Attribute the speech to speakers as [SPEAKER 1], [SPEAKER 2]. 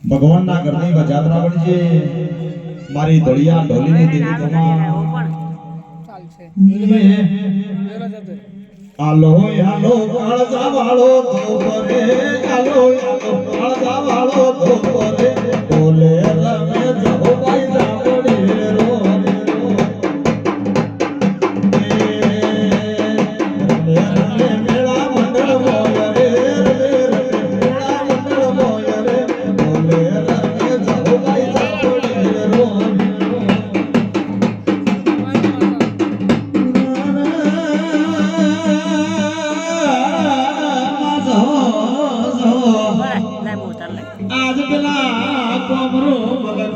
[SPEAKER 1] ભગવાન ના ઘરની જાત્રા પડી છે મારી દળિયા ઢોલીની દેવી કમા આલો આલો કાળજા વાળો તો પરે આલો આલો કાળજા વાળો તો પરે બોલે રમે જો ભાઈ જાવડી રો